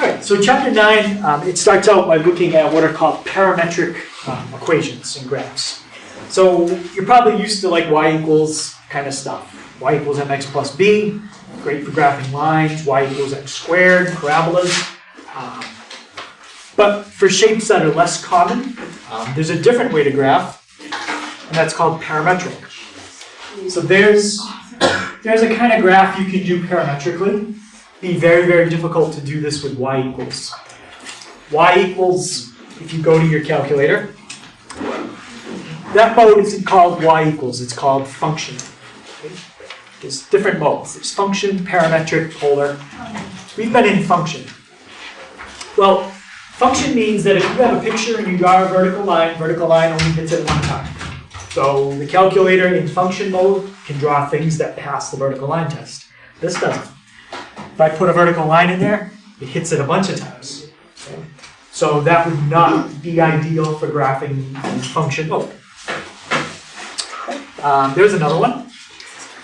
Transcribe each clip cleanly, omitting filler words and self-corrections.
Alright, so chapter 9, it starts out by looking at what are called parametric equations and graphs. So you're probably used to like y equals kind of stuff. Y equals mx plus b, great for graphing lines, y equals x squared, parabolas. But for shapes that are less common, there's a different way to graph, and that's called parametric. So there's a kind of graph you can do parametrically. Be very, very difficult to do this with y equals. Y equals, if you go to your calculator, that mode isn't called y equals, it's called function. Okay? There's different modes. There's function, parametric, polar. We've been in function. Well, function means that if you have a picture and you draw a vertical line only hits it one time. So the calculator in function mode can draw things that pass the vertical line test. This doesn't. If I put a vertical line in there, it hits it a bunch of times. Okay? So that would not be ideal for graphing in function mode. There's another one.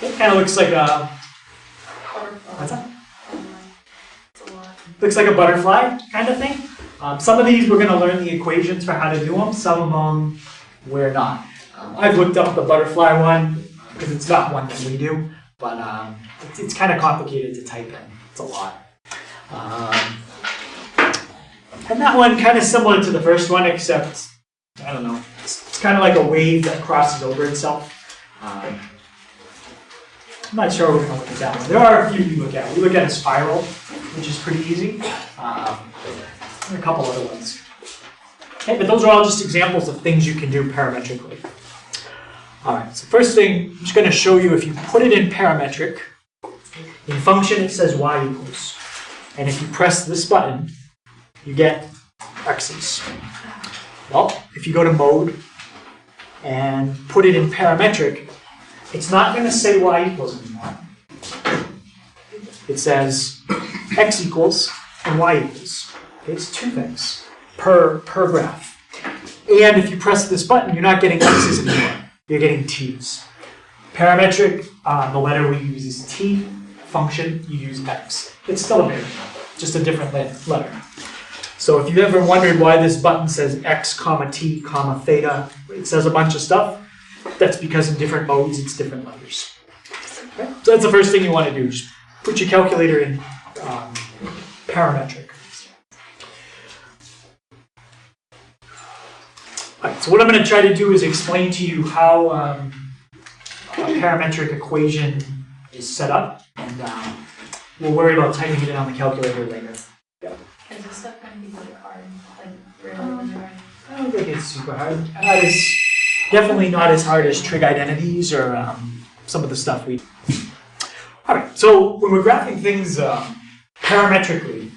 It kind of looks like a... What's that? Looks like a butterfly kind of thing. Some of these we're going to learn the equations for how to do them. Some of them we're not. I've looked up the butterfly one because it's not one that we do, but it's kind of complicated to type in. It's a lot. And that one kind of similar to the first one, except, I don't know, it's kind of like a wave that crosses over itself. I'm not sure we're going to look at that one. There are a few we look at. We look at a spiral, which is pretty easy. And a couple other ones. Okay, but those are all just examples of things you can do parametrically. All right, so first thing, I'm just going to show you if you put it in parametric, in function it says y equals. And if you press this button, you get x's. Well, if you go to mode and put it in parametric, it's not going to say y equals anymore. It says x equals and y equals. Okay, it's two things per graph. And if you press this button, you're not getting x's anymore. You're getting t's. Parametric, the letter we use is t. Function, you use x. It's still a variable, just a different letter. So if you've ever wondered why this button says x, comma t, comma theta, it says a bunch of stuff, that's because in different modes it's different letters. Okay? So that's the first thing you want to do, just put your calculator in parametric. All right, so what I'm going to try to do is explain to you how a parametric equation is set up, and we'll worry about typing it in on the calculator later. Yeah. Is this stuff going to be really hard? Like, really hard? I don't think it's super hard. Definitely not as hard as trig identities or some of the stuff we... All right, so when we're graphing things parametrically,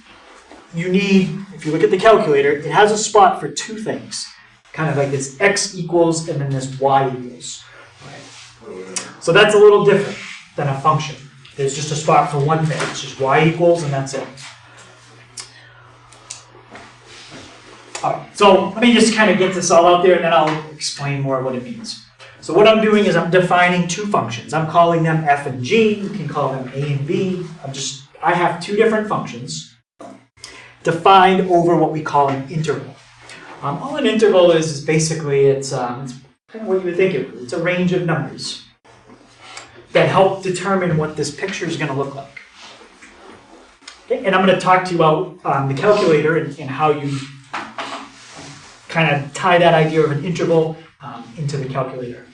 you need, if you look at the calculator, it has a spot for two things. Kind of like this x equals and then this y equals. Right. So that's a little different than a function. There's just a spot for one thing. It's just y equals and that's it. All right, so let me just kind of get this all out there and then I'll explain more what it means. So what I'm doing is I'm defining two functions. I'm calling them f and g. You can call them a and b. I have two different functions defined over what we call an interval. All an interval is basically, it's kind of what you would think it is. It's a range of numbers that help determine what this picture is going to look like. Okay, and I'm going to talk to you about the calculator and how you kind of tie that idea of an interval into the calculator.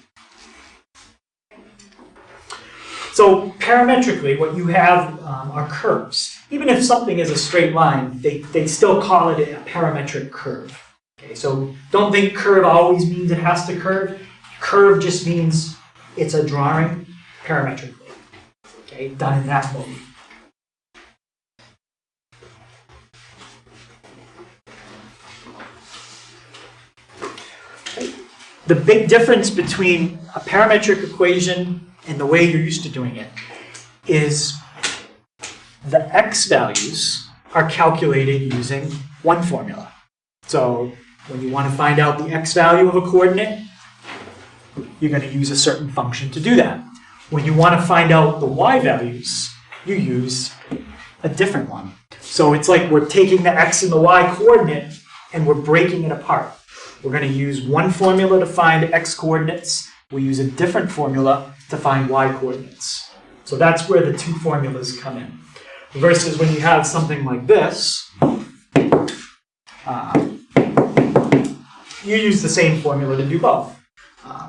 So parametrically, what you have are curves. Even if something is a straight line, they still call it a parametric curve. Okay, so don't think curve always means it has to curve. Curve just means it's a drawing parametrically, okay, done in that mode. Okay. The big difference between a parametric equation and the way you're used to doing it is the x values are calculated using one formula. So when you want to find out the x value of a coordinate, you're going to use a certain function to do that. When you want to find out the y values, you use a different one. So it's like we're taking the x and the y coordinate and we're breaking it apart. We're going to use one formula to find x coordinates. We use a different formula to find y coordinates. So that's where the two formulas come in. Versus when you have something like this, you use the same formula to do both.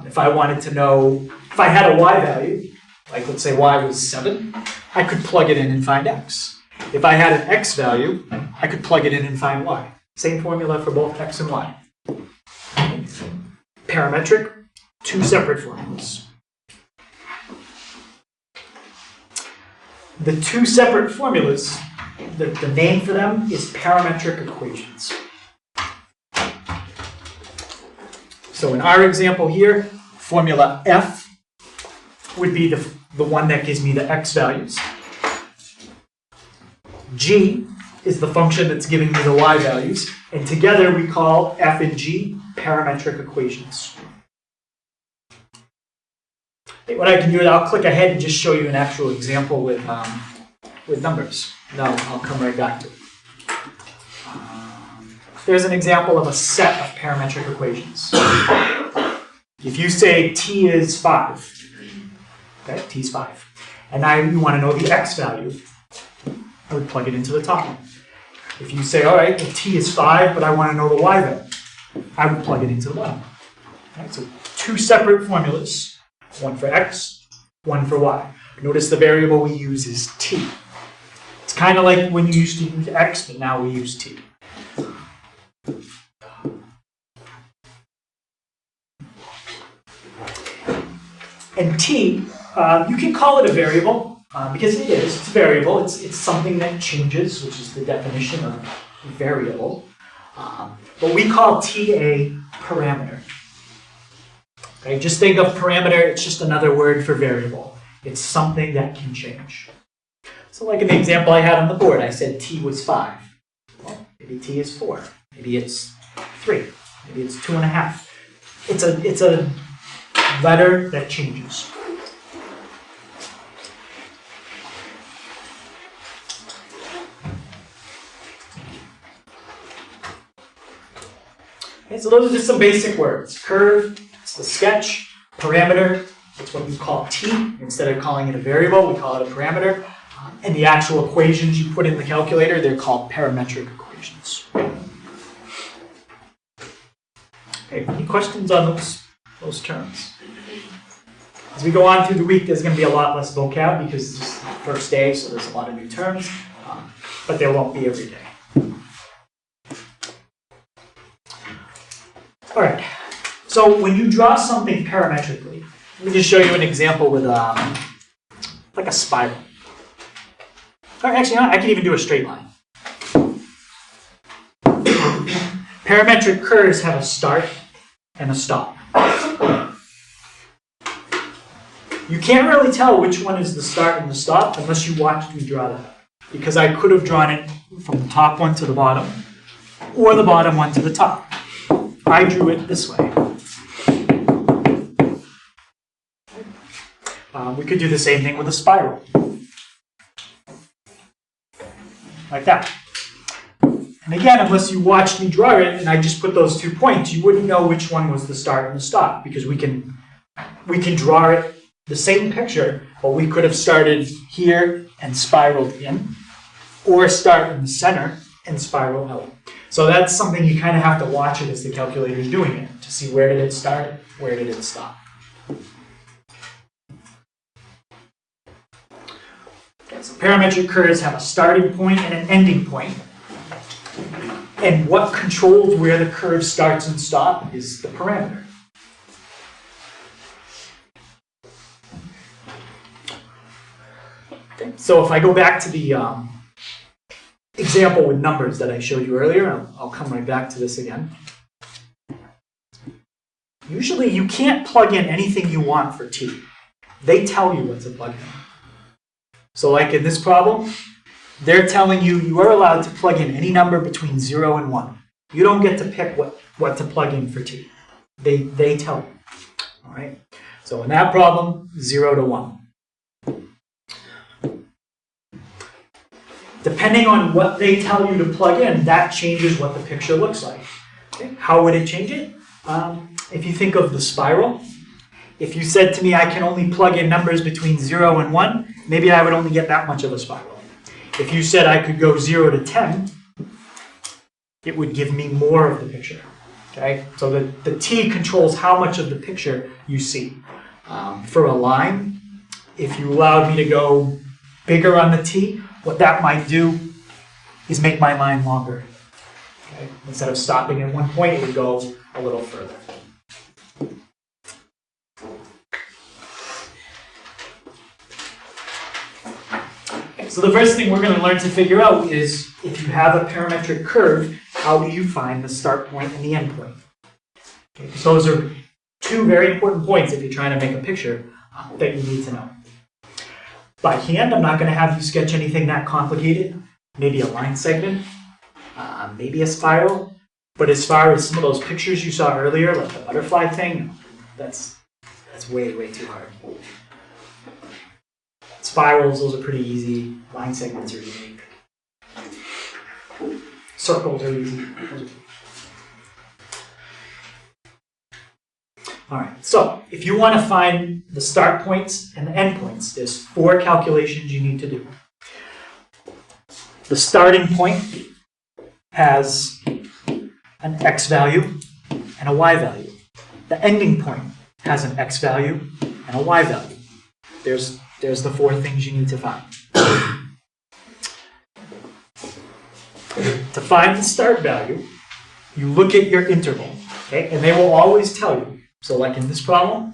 If I wanted to know, if I had a y value, like let's say y was 7, I could plug it in and find x. If I had an x value, I could plug it in and find y. Same formula for both x and y. Parametric, two separate formulas. The two separate formulas, the name for them is parametric equations. So in our example here, formula F would be the one that gives me the x values. G is the function that's giving me the y values. And together we call F and G parametric equations. Okay, what I can do is I'll click ahead and just show you an actual example with numbers. No, I'll come right back to it. There's an example of a set of parametric equations. If you say t is 5, okay, t is 5, and now you want to know the x value, I would plug it into the top one. If you say, all right, well, t is 5, but I want to know the y value, I would plug it into the bottom. Okay, so two separate formulas, one for x, one for y. Notice the variable we use is t. It's kind of like when you used to use x, but now we use t. And t, you can call it a variable, because it is. It's a variable. It's something that changes, which is the definition of variable. But we call t a parameter. Okay, just think of parameter, it's just another word for variable. It's something that can change. So like in the example I had on the board, I said t was 5. Well, maybe t is 4. Maybe it's 3. Maybe it's 2.5. It's a letter that changes. Okay, so those are just some basic words. Curve, it's the sketch. Parameter, it's what we call t. Instead of calling it a variable, we call it a parameter. And the actual equations you put in the calculator, they're called parametric equations. Okay, any questions on those terms? As we go on through the week, there's going to be a lot less vocab because it's just the first day, so there's a lot of new terms, but there won't be every day. All right, so when you draw something parametrically, let me just show you an example with like a spiral. Or actually, I can even do a straight line. Parametric curves have a start and a stop. You can't really tell which one is the start and the stop unless you watch me draw that. Because I could have drawn it from the top one to the bottom, or the bottom one to the top. I drew it this way. We could do the same thing with a spiral. Like that. And again, unless you watched me draw it and I just put those 2 points, you wouldn't know which one was the start and the stop, because we can draw it the same picture, but we could have started here and spiraled in, or start in the center and spiral out. So that's something you kind of have to watch it as the calculator is doing it, to see where did it start, where did it stop. Okay, so parametric curves have a starting point and an ending point. And what controls where the curve starts and stops is the parameter. Okay, so if I go back to the example with numbers that I showed you earlier, I'll come right back to this again. Usually you can't plug in anything you want for t. They tell you what to plug in. So like in this problem, they're telling you you are allowed to plug in any number between 0 and 1. You don't get to pick what to plug in for t. They tell you. All right? So in that problem, 0 to 1. Depending on what they tell you to plug in, that changes what the picture looks like. Okay? How would it change it? If you think of the spiral, if you said to me I can only plug in numbers between 0 and 1, maybe I would only get that much of a spiral. If you said I could go 0 to 10, it would give me more of the picture. Okay? So the T controls how much of the picture you see. For a line, if you allowed me to go bigger on the T, what that might do is make my line longer. Okay? Instead of stopping at one point, it would go a little further. Okay, so the first thing we're going to learn to figure out is if you have a parametric curve, how do you find the start point and the end point? Okay, so those are two very important points if you're trying to make a picture that you need to know. By hand, I'm not going to have you sketch anything that complicated. Maybe a line segment, maybe a spiral. But as far as some of those pictures you saw earlier, like the butterfly thing, that's way, way too hard. Spirals, those are pretty easy. Line segments are unique. Circles are easy. All right, so if you want to find the start points and the end points, there's 4 calculations you need to do. The starting point has an x value and a y value. The ending point has an x value and a y value. There's the 4 things you need to find. To find the start value, you look at your interval, okay? And they will always tell you. So like in this problem,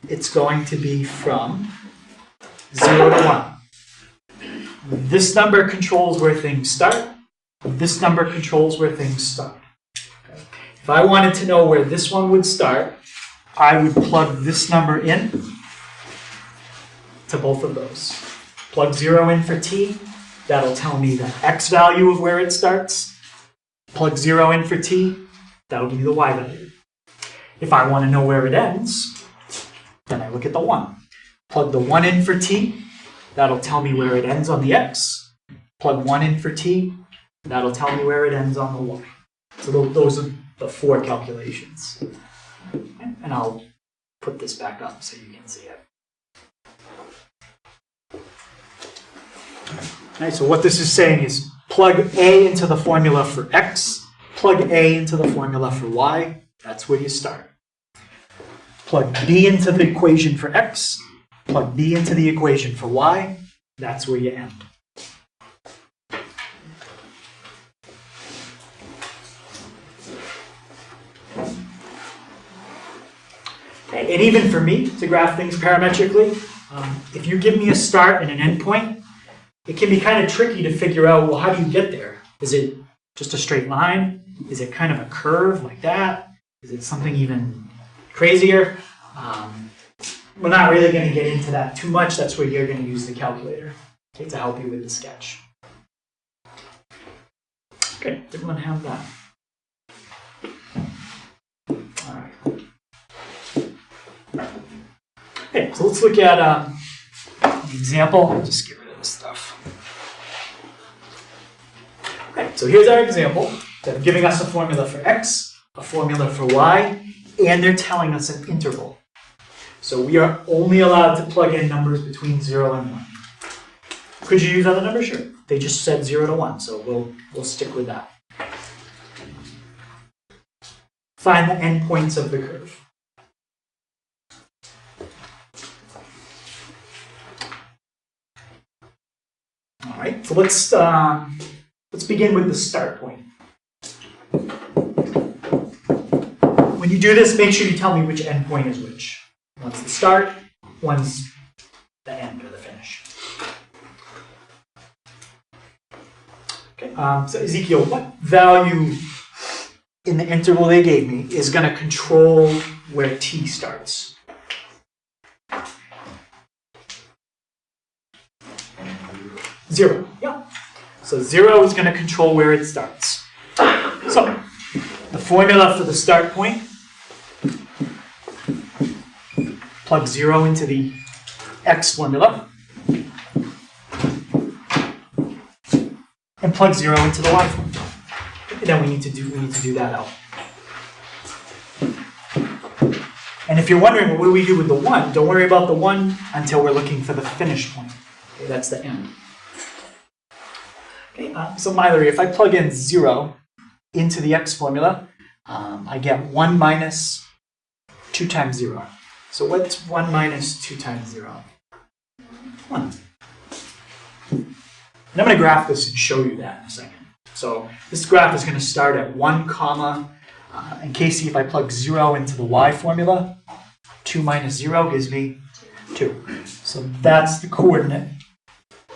it's going to be from 0 to 1. This number controls where things start. This number controls where things stop. Okay. If I wanted to know where this one would start, I would plug this number in to both of those. Plug 0 in for t. That'll tell me the x value of where it starts. Plug 0 in for t. That'll give me the y value. If I want to know where it ends, then I look at the 1. Plug the 1 in for t. That'll tell me where it ends on the x. Plug 1 in for t. That'll tell me where it ends on the y. So those are the 4 calculations. And I'll put this back up so you can see it. All right, so what this is saying is plug A into the formula for x, plug A into the formula for y. That's where you start. Plug B into the equation for x, plug B into the equation for y. That's where you end. And even for me to graph things parametrically, if you give me a start and an end point, it can be kind of tricky to figure out, well, how do you get there? Is it just a straight line? Is it kind of a curve like that? Is it something even crazier? We're not really going to get into that too much. That's where you're going to use the calculator, okay, to help you with the sketch. Okay, everyone have that? All right. Okay, so let's look at an example. I'll just get rid of this stuff. Okay, so here's our example. They're giving us a formula for x, a formula for y, and they're telling us an interval. So we are only allowed to plug in numbers between 0 and 1. Could you use other numbers? Sure. They just said 0 to 1, so we'll stick with that. Find the endpoints of the curve. All right, so let's begin with the start point. When you do this, make sure you tell me which endpoint is which. One's the start, one's the end or the finish. Okay, so Ezekiel, what value in the interval they gave me is going to control where t starts? Zero, yeah. So 0 is going to control where it starts. So the formula for the start point, plug 0 into the x formula. and plug 0 into the y formula. And then we need to do that out. And if you're wondering, well, what do we do with the 1? Don't worry about the 1 until we're looking for the finish point. Okay, that's the end. Okay, so Mylery, if I plug in 0 into the x formula, I get 1 minus 2 times 0. So what's 1 minus 2 times 0? 1. And I'm going to graph this and show you that in a second. So this graph is going to start at 1 comma, in case if I plug 0 into the y formula, 2 minus 0 gives me 2. So that's the coordinate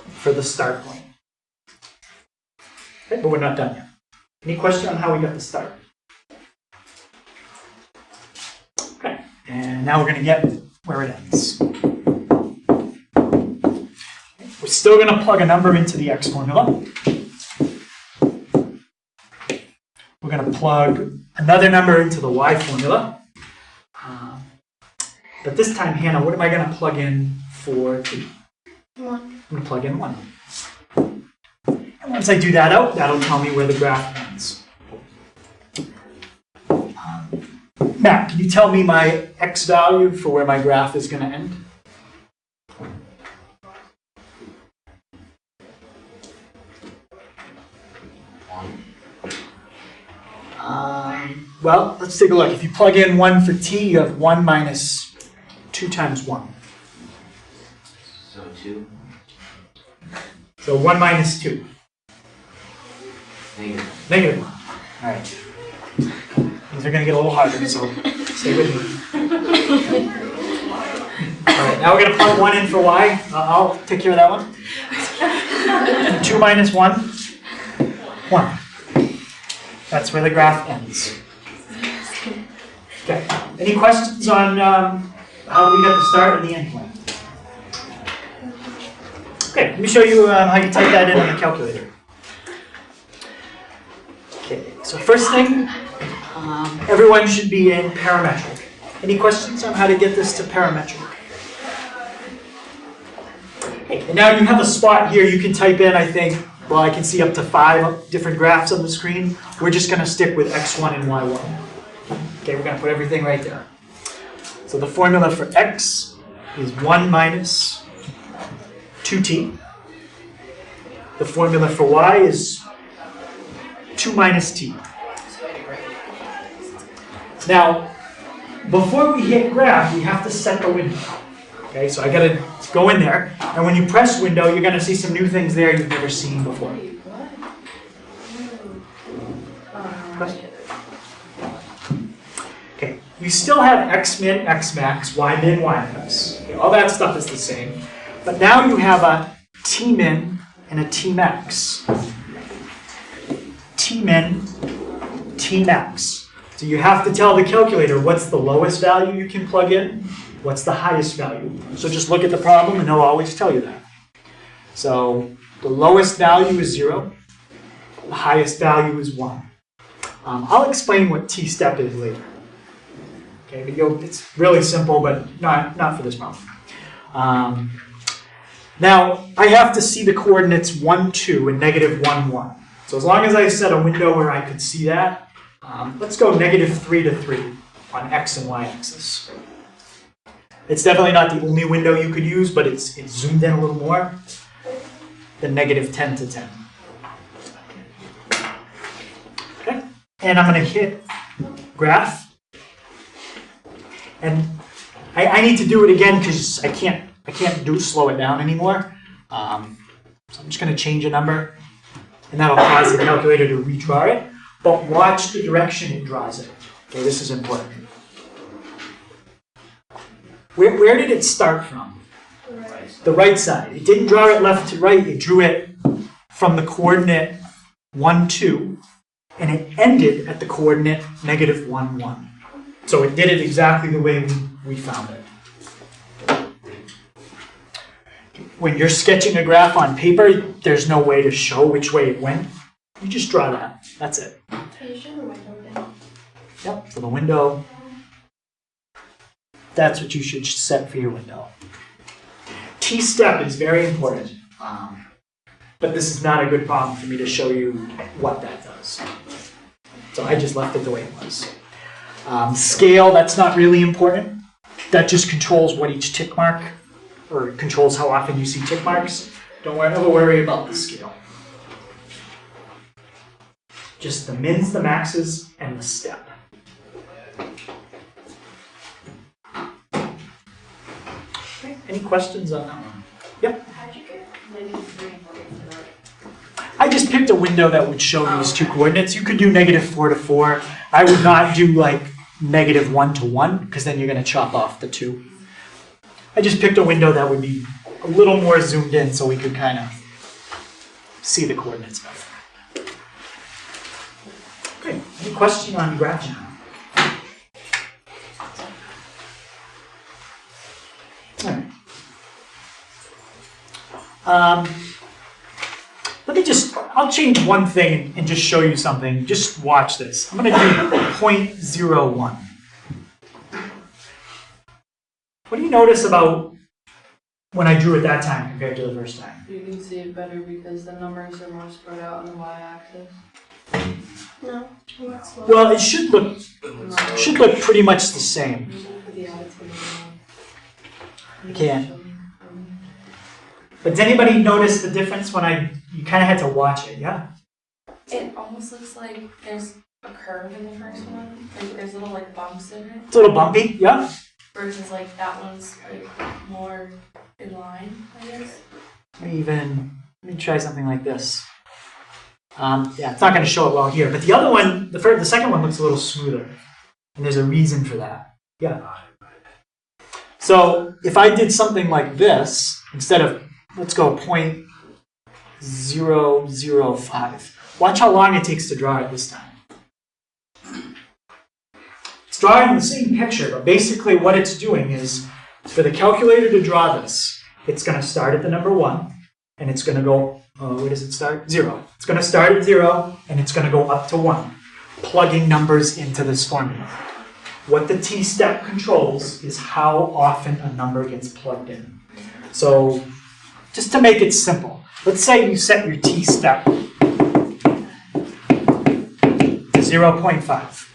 for the start point. Okay, but we're not done yet. Any question on how we got the start? Okay, and now we're going to get where it ends. We're still going to plug a number into the x formula. We're going to plug another number into the y formula. But this time, Hannah, what am I going to plug in for t? 1. I'm going to plug in 1. And once I do that out, that'll tell me where the graph ends. Matt, can you tell me my x value for where my graph is going to end? Well, let's take a look. If you plug in 1 for t, you have 1 minus 2 times 1. So 2. So 1 minus 2. Negative. Negative 1. All right. These are going to get a little harder, so stay with me. All right, now we're going to plug 1 in for y. I'll take care of that one. 2 minus 1, 1. That's where the graph ends. Okay. Any questions on how we got the start and the end point? Okay, let me show you how you type that in on the calculator. Okay, so first thing, everyone should be in parametric. Any questions on how to get this to parametric? Okay, and now you have a spot here you can type in, I think, well, I can see up to 5 different graphs on the screen. We're just going to stick with x1 and y1. Okay, we're going to put everything right there. So the formula for x is 1 minus 2t. The formula for y is 2 minus t. Now, before we hit graph, we have to set the window. Okay, so I got to go in there, and when you press window, you're going to see some new things there you've never seen before. Okay, we still have x min, x max, y min, y max. Okay, all that stuff is the same, but now you have a t min and a t max. T min, t max. So you have to tell the calculator what's the lowest value you can plug in, what's the highest value. So just look at the problem and they'll always tell you that. So the lowest value is 0, the highest value is 1. I'll explain what t-step is later. Okay, but it's really simple, but not for this problem. Now, I have to see the coordinates 1, 2, and negative 1, 1. So as long as I set a window where I could see that, let's go negative 3 to 3 on x and y axis. It's definitely not the only window you could use, but it's zoomed in a little more than negative 10 to 10. Okay, and I'm going to hit graph. And I need to do it again because I can't slow it down anymore. So I'm just going to change a number, and that'll cause the calculator to redraw it. But watch the direction it draws it. Okay, this is important. Where did it start from? The right side. It didn't draw it left to right. It drew it from the coordinate 1, 2, and it ended at the coordinate negative 1, 1. So it did it exactly the way we found it. When you're sketching a graph on paper, there's no way to show which way it went. You just draw that. That's it. Yep, so the window, that's what you should set for your window. T-step is very important. but this is not a good problem for me to show you what that does. So I just left it the way it was. Scale, that's not really important. That just controls what each tick mark, or controls how often you see tick marks. Don't ever worry about the scale. Just the mins, the maxes, and the step. Okay, any questions on that one? Yep. How'd you get -3 and 4? I just picked a window that would show these two coordinates. You could do -4 to 4. I would not do like -1 to 1, because then you're going to chop off the 2. I just picked a window that would be a little more zoomed in so we could kind of see the coordinates better. Okay, any question on graphing? All right. I'll change one thing and just show you something. Just watch this. I'm going to do 0.01. What do you notice about when I drew it that time compared to the first time? You can see it better because the numbers are more spread out on the y-axis. No. Well, it should look pretty much the same. I can't. But does anybody notice the difference when you kind of had to watch it, yeah? It almost looks like there's a curve in the first one. Like there's little like bumps in it. It's a little bumpy, yeah? Versus like that one's like more in line, I guess. Let me try something like this. Yeah, it's not going to show it well here, but the other one, the second one looks a little smoother, and there's a reason for that. Yeah. So if I did something like this, instead of, let's go 0.005. Watch how long it takes to draw it this time. It's drawing the same picture, but basically what it's doing is, for the calculator to draw this, it's going to start at the number 1, and it's going to go, where does it start? 0. It's going to start at 0, and it's going to go up to 1, plugging numbers into this formula. What the t-step controls is how often a number gets plugged in. So, just to make it simple, let's say you set your t-step to 0.5.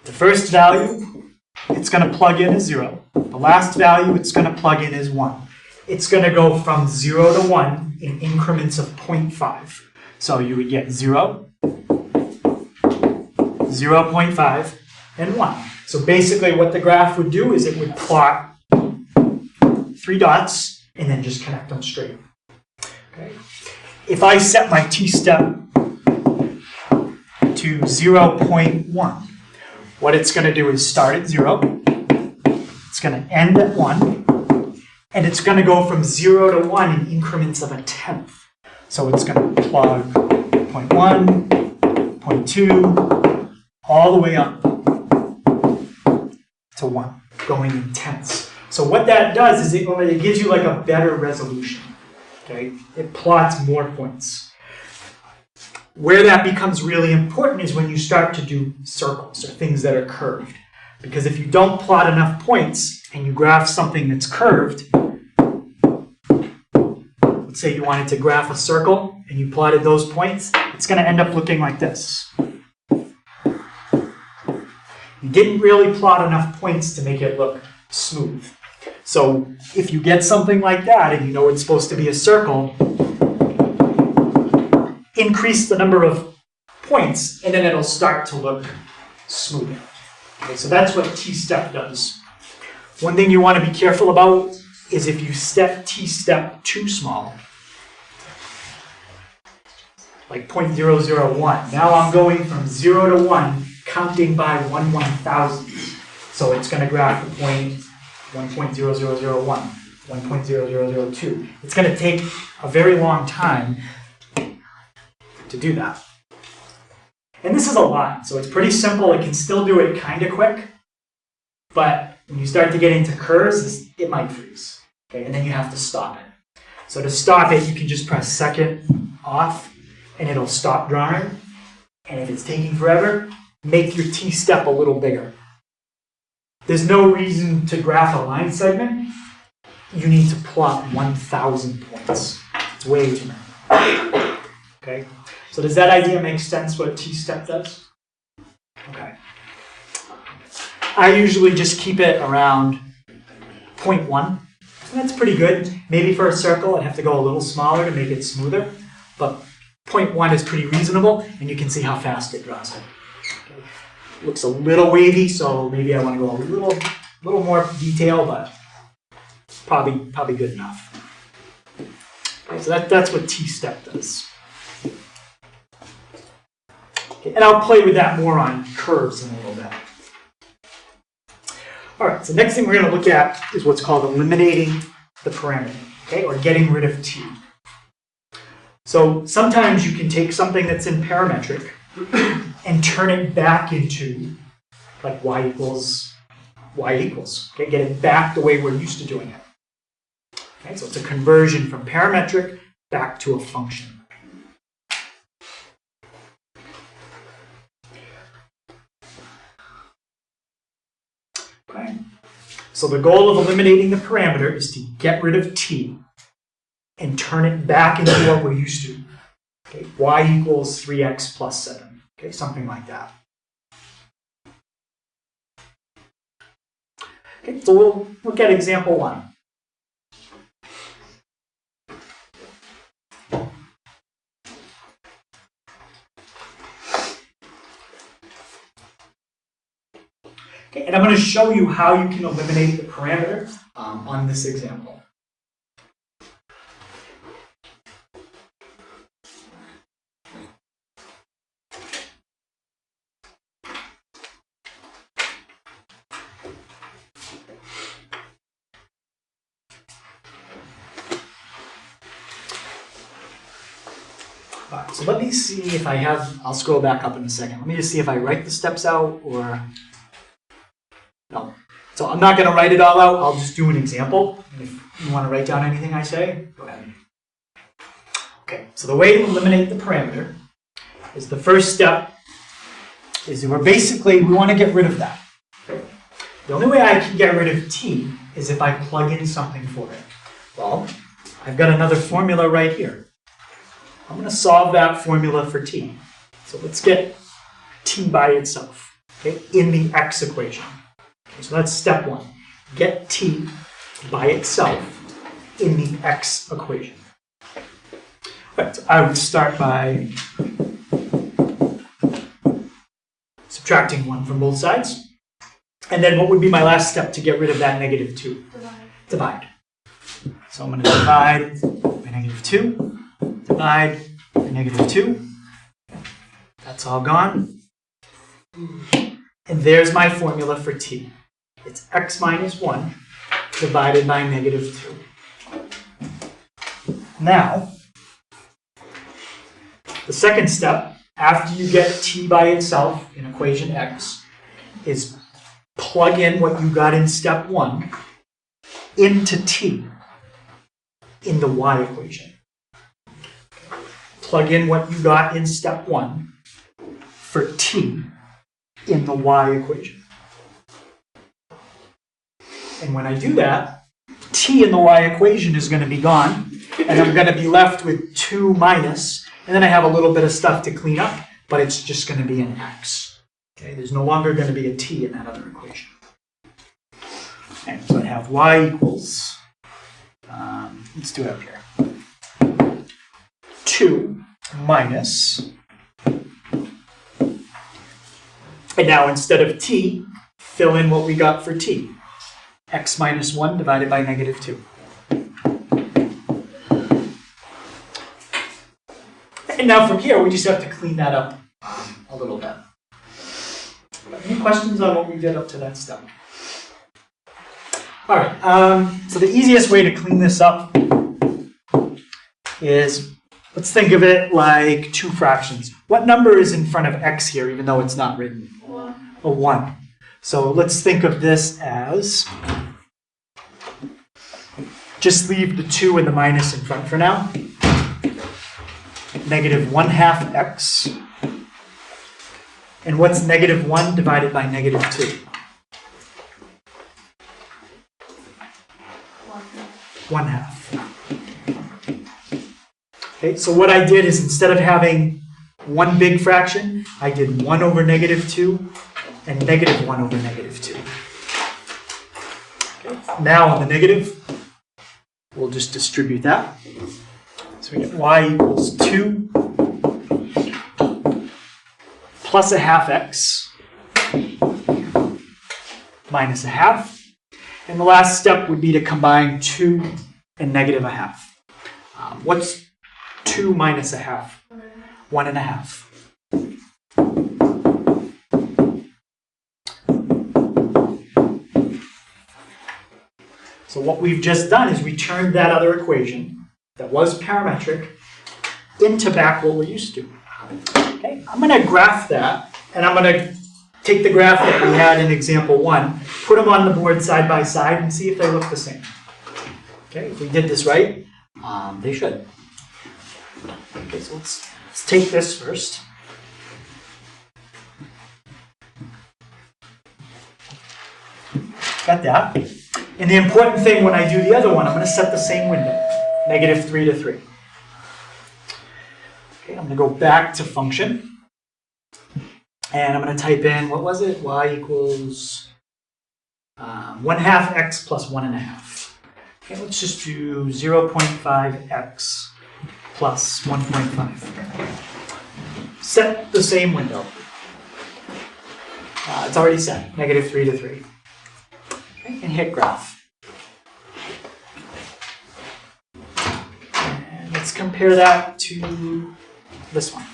The first value, it's going to plug in as 0. The last value, it's going to plug in as 1. It's going to go from 0 to 1 in increments of 0.5. So you would get 0, 0.5, and 1. So basically what the graph would do is it would plot 3 dots and then just connect them straight. Okay. If I set my t-step to 0.1, what it's going to do is start at 0, it's going to end at 1, and it's going to go from 0 to 1 in increments of 1/10. So it's going to plug 0.1, 0.2, all the way up to 1, going in tenths. So what that does is it gives you like a better resolution. Okay? It plots more points. Where that becomes really important is when you start to do circles or things that are curved. Because if you don't plot enough points and you graph something that's curved, let's say you wanted to graph a circle and you plotted those points, it's going to end up looking like this. You didn't really plot enough points to make it look smooth. So if you get something like that and you know it's supposed to be a circle, increase the number of points and then it'll start to look smoother. Okay, so that's what t-step does. One thing you want to be careful about is if you set t-step too small, like 0.001. Now I'm going from 0 to 1, counting by 1/1000. So it's going to graph the point 1.0001, 1.0002. It's going to take a very long time to do that. And this is a line, so it's pretty simple. It can still do it kind of quick, but when you start to get into curves, it might freeze. Okay, and then you have to stop it. So to stop it, you can just press second off, and it'll stop drawing. And if it's taking forever, make your t-step a little bigger. There's no reason to graph a line segment. You need to plot 1,000 points. It's way too many. Okay, so does that idea make sense what t-step does? Okay. I usually just keep it around 0.1. That's pretty good. Maybe for a circle, I'd have to go a little smaller to make it smoother, but 0.1 is pretty reasonable, and you can see how fast it draws it. Okay. Looks a little wavy, so maybe I want to go a little more detail, but probably good enough. Okay, so that's what t-step does. Okay, and I'll play with that more on curves in a little bit. All right, so next thing we're going to look at is what's called eliminating the parameter, okay, or getting rid of t. So sometimes you can take something that's in parametric and turn it back into like y equals, okay, get it back the way we're used to doing it. Okay, so it's a conversion from parametric back to a function. Okay. So the goal of eliminating the parameter is to get rid of t and turn it back into what we're used to. Okay, y equals 3x plus 7. Okay, something like that. Okay, so we'll look at example 1. Okay, and I'm going to show you how you can eliminate the parameter on this example. All right, so let me see if I have, I'll scroll back up in a second. Let me just see if I write the steps out or... No. So I'm not going to write it all out. I'll just do an example. And if you want to write down anything I say, go ahead. Okay, so the way to eliminate the parameter is the first step is we want to get rid of that. The only way I can get rid of t is if I plug in something for it. Well, I've got another formula right here. I'm going to solve that formula for t. So let's get t by itself, okay, in the x equation. So that's step 1. Get t by itself in the x equation. Right, so I would start by subtracting 1 from both sides. And then what would be my last step to get rid of that negative 2? Divide. So I'm going to divide by negative 2. Divide by negative 2. That's all gone. And there's my formula for t. It's x minus 1 divided by negative 2. Now, the second step, after you get t by itself in equation x, is plug in what you got in step 1 into t in the y equation. Plug in what you got in step 1 for t in the y equation. And when I do that, t in the y equation is going to be gone, and I'm going to be left with 2 minus, and then I have a little bit of stuff to clean up, but it's just going to be an x. Okay, there's no longer going to be a t in that other equation. And so I have y equals, let's do it up here, 2 minus, and now instead of t, fill in what we got for t. X minus 1 divided by negative 2. And now from here, we just have to clean that up a little bit. Any questions on what we did up to that step? All right, so the easiest way to clean this up is, let's think of it like 2 fractions. What number is in front of x here, even though it's not written? 1. A 1. So let's think of this as, just leave the 2 and the minus in front for now. Negative 1/2 x. And what's negative 1 divided by negative 2? 1. 1/2. Okay, so what I did is instead of having one big fraction, I did 1 over -2 and -1 over -2. Okay, now on the negative, we'll just distribute that. So we get y equals 2 plus 1/2 x minus 1/2. And the last step would be to combine 2 and -1/2. What's 2 minus 1/2? 1.5. So what we've just done is we turned that other equation that was parametric into back what we're used to. Okay, I'm going to graph that, and I'm going to take the graph that we had in example 1, put them on the board side by side, and see if they look the same. Okay, if we did this right, they should. Okay, so let's take this first. Got that. And the important thing when I do the other one, I'm going to set the same window, -3 to 3. Okay, I'm going to go back to function. And I'm going to type in, what was it? Y equals 1/2 x plus 1.5. Okay, let's just do 0.5x plus 1.5. Set the same window. It's already set, -3 to 3. Okay, and hit graph. And let's compare that to this one.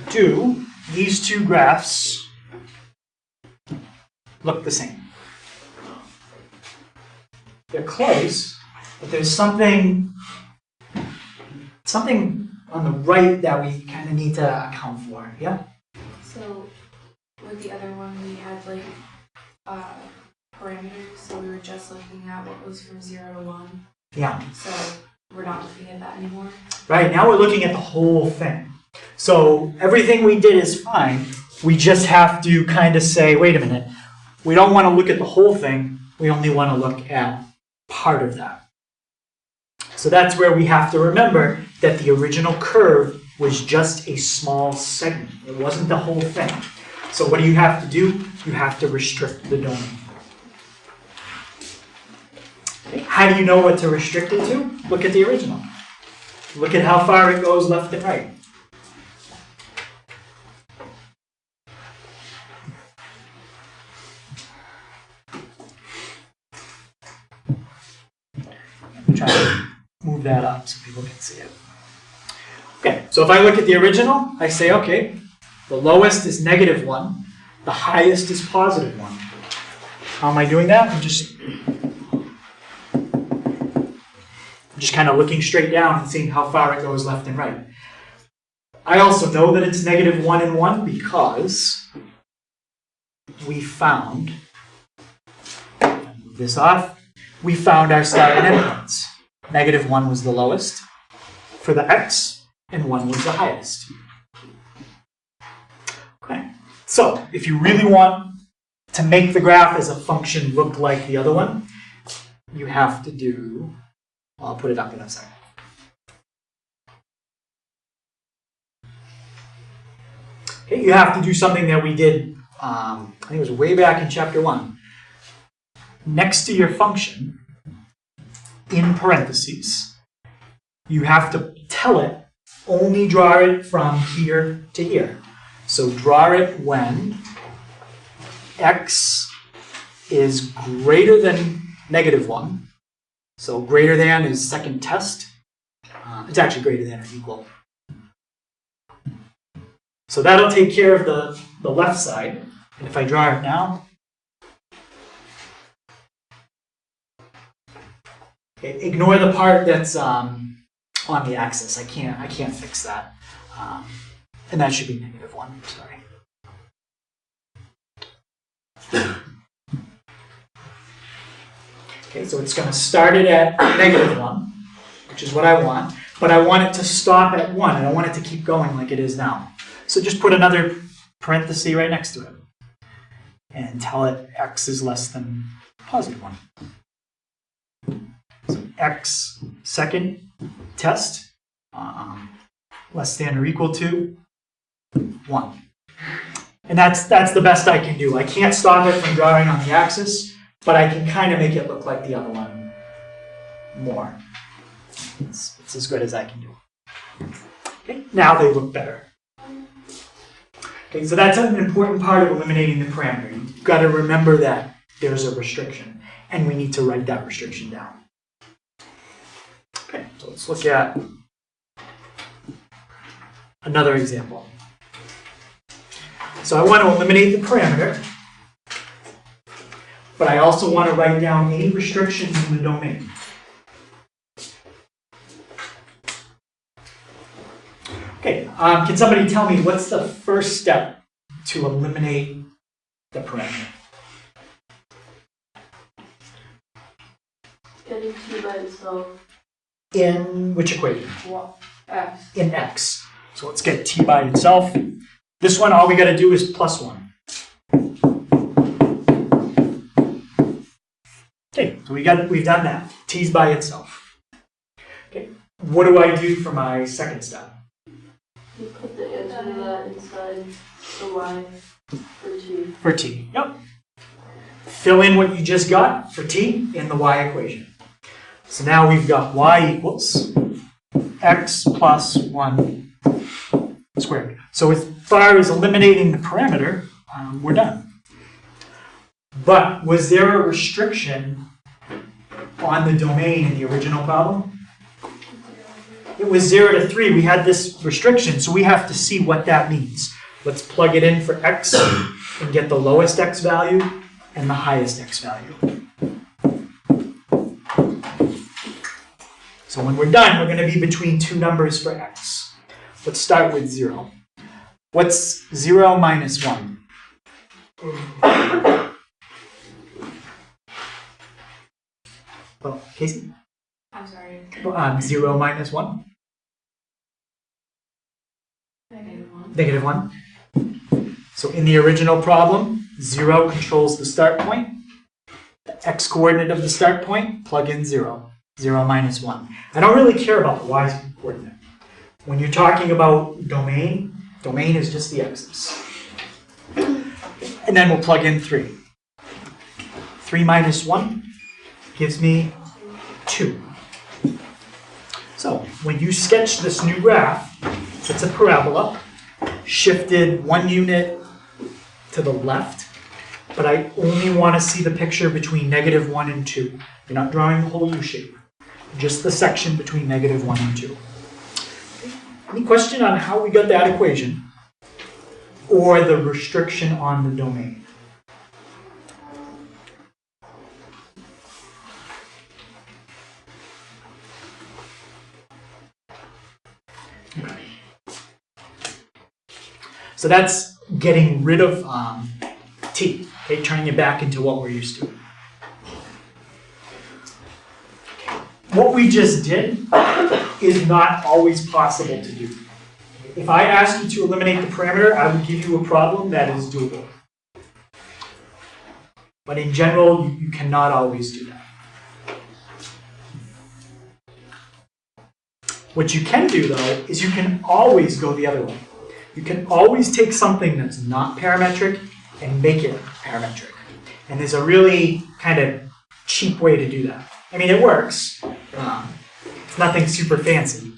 Do these two graphs look the same? They're close, but there's something on the right that we kind of need to account for. Yeah? So with the other one, we had like parameters, so we were just looking at what was from 0 to 1. Yeah. So we're not looking at that anymore. Right, now we're looking at the whole thing. So everything we did is fine. We just have to kind of say, wait a minute, we don't want to look at the whole thing. We only want to look at part of that. So that's where we have to remember that the original curve was just a small segment. It wasn't the whole thing. So what do you have to do? You have to restrict the domain. Okay. How do you know what to restrict it to? Look at the original. Look at how far it goes left and right. Try to move that up so people can see it. Okay, so if I look at the original, I say, okay, the lowest is -1, the highest is +1. How am I doing that? I'm just kind of looking straight down and seeing how far it goes left and right. I also know that it's -1 and 1 because we found, move this off, we found our start and endpoints. -1 was the lowest for the x, and 1 was the highest. Okay, so if you really want to make the graph as a function look like the other one, you have to do, I'll put it up in a second. Okay, you have to do something that we did, I think it was way back in chapter 1. Next to your function, in parentheses, you have to tell it, only draw it from here to here. So draw it when x is greater than -1. So greater than is second test. It's actually greater than or equal. So that'll take care of the left side. And if I draw it now, okay, ignore the part that's on the axis. I can't fix that. And that should be -1. Sorry. Okay, so it's going to start it at -1, which is what I want. But I want it to stop at 1. I don't want it to keep going like it is now. So just put another parenthesis right next to it. And tell it x is less than +1. So x second test, less than or equal to 1. And that's the best I can do. I can't stop it from drawing on the axis, but I can kind of make it look like the other one more. It's as good as I can do. Okay, now they look better. Okay, so that's an important part of eliminating the parameter. You've got to remember that there's a restriction, and we need to write that restriction down. Okay, so let's look at another example. So I want to eliminate the parameter, but I also want to write down any restrictions in the domain. Okay, can somebody tell me what's the first step to eliminate the parameter? Getting t by itself. In which equation? X. In x. So let's get t by itself. This one, all we got to do is plus 1. Okay, so we've done that. T's by itself. Okay, what do I do for my second step? You put the answer to that inside the y for t. For t, yep. Fill in what you just got for t in the y equation. So now we've got y equals x plus 1 squared. So as far as eliminating the parameter, we're done. But was there a restriction on the domain in the original problem? It was 0 to 3. We had this restriction, so we have to see what that means. Let's plug it in for x and get the lowest x value and the highest x value. So when we're done, we're going to be between two numbers for x. Let's start with 0. What's 0 minus 1? Well, Casey? I'm sorry. 0 minus 1? Negative 1. -1. So in the original problem, 0 controls the start point. The x coordinate of the start point, plug in 0. 0 minus 1. I don't really care about the y coordinate. When you're talking about domain is just the x's. And then we'll plug in 3. 3 minus 1 gives me 2. So when you sketch this new graph, it's a parabola, shifted 1 unit to the left, but I only want to see the picture between -1 and 2. You're not drawing the whole U shape, just the section between -1 and 2. Any question on how we got that equation or the restriction on the domain? Okay. So that's getting rid of t, okay, turning it back into what we're used to. What we just did is not always possible to do. If I asked you to eliminate the parameter, I would give you a problem that is doable. But in general, you cannot always do that. What you can do, though, is you can always go the other way. You can always take something that's not parametric and make it parametric. And there's a really kind of cheap way to do that. I mean, it works. It's nothing super fancy.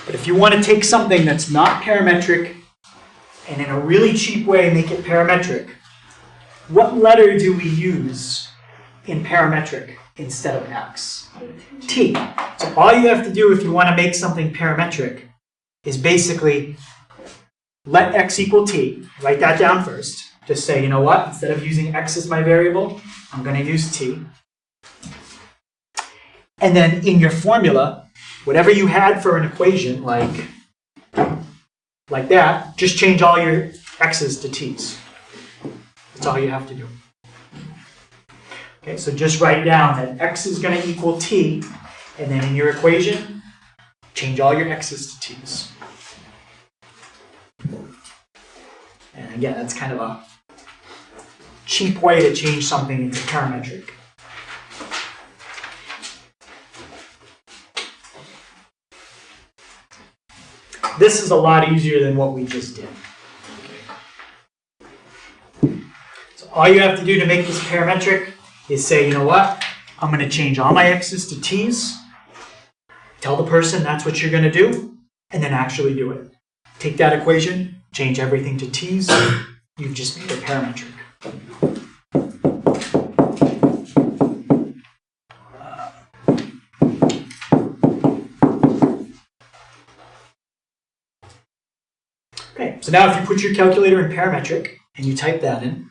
But if you want to take something that's not parametric and in a really cheap way make it parametric, what letter do we use in parametric instead of x? T. So all you have to do if you want to make something parametric is basically let x equal t. Write that down first. Just say, you know what? Instead of using x as my variable, I'm going to use t. And then in your formula, whatever you had for an equation, like that, just change all your x's to t's. That's all you have to do. Okay, so just write down that x is going to equal t, and then in your equation, change all your x's to t's. And And again, that's kind of a cheap way to change something into parametric. This is a lot easier than what we just did. So all you have to do to make this parametric is say, you know what? I'm going to change all my x's to t's. Tell the person that's what you're going to do, and then actually do it. Take that equation, change everything to t's. You've just made a parametric. Okay, so now if you put your calculator in parametric and you type that in,